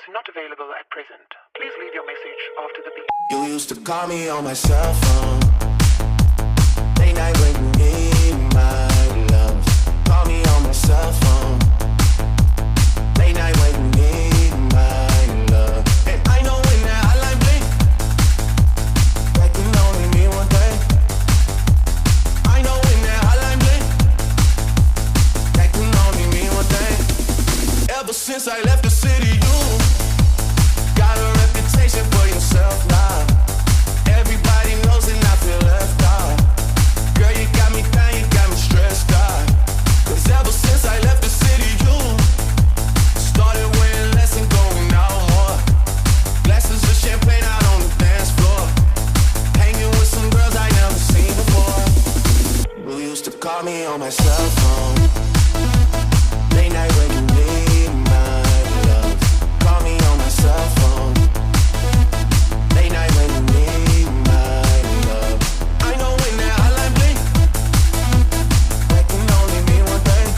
is not available at present. Please leave your message after the beep. You used to call me on my cell phone. Late night when you need my love. Call me on my cell phone. Late night when you need my love. And I know when that hotline bling, that can only mean one thing. I know when that hotline bling, that can only mean one thing. Ever since I left the city, you got a reputation for yourself now. Everybody knows and I feel left out. Girl, you got me down, you got me stressed out. Cause ever since I left the city, you started wearing less and going out more. Glasses of champagne out on the dance floor. Hanging with some girls I never seen before. Who used to call me on my cell phone. Late night when you need my love. Call me on my cell phone. Late night when you need my love. I know when that hotline bling, that can only mean one thing.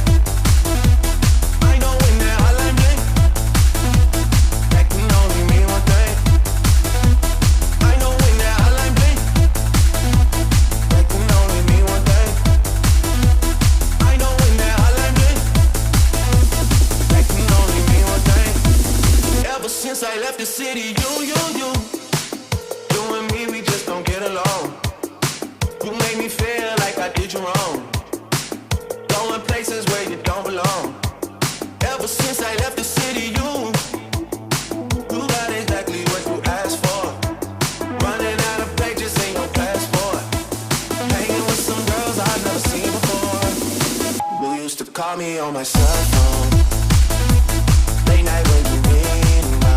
I know when that hotline bling, that can only mean one thing. I know when that hotline bling, that can only mean one thing. I know when that hotline bling, that can only mean one thing. Ever since I left the city, you and me, we just don't get along. You make me feel like I did you wrong. Going places where you don't belong. Ever since I left the city, you got exactly what you asked for. Running out of pages in your passport. Hanging with some girls I've never seen before. Who used to call me on my cell phone. Late night when you need my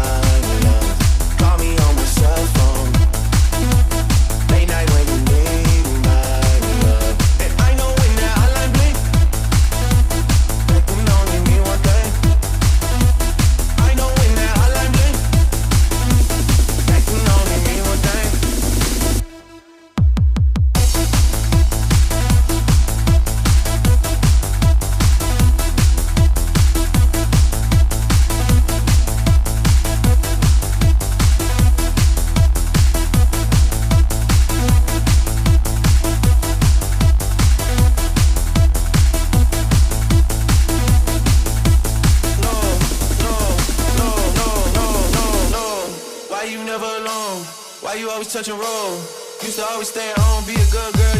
love. Call me on my cell phone. Late night when you need my love. And I know when that hotline bling, that can only mean one thing. I know when that hotline bling, that can only mean one thing. Why you never alone? Why you always touch and roll? Used to always stay at home, be a good girl.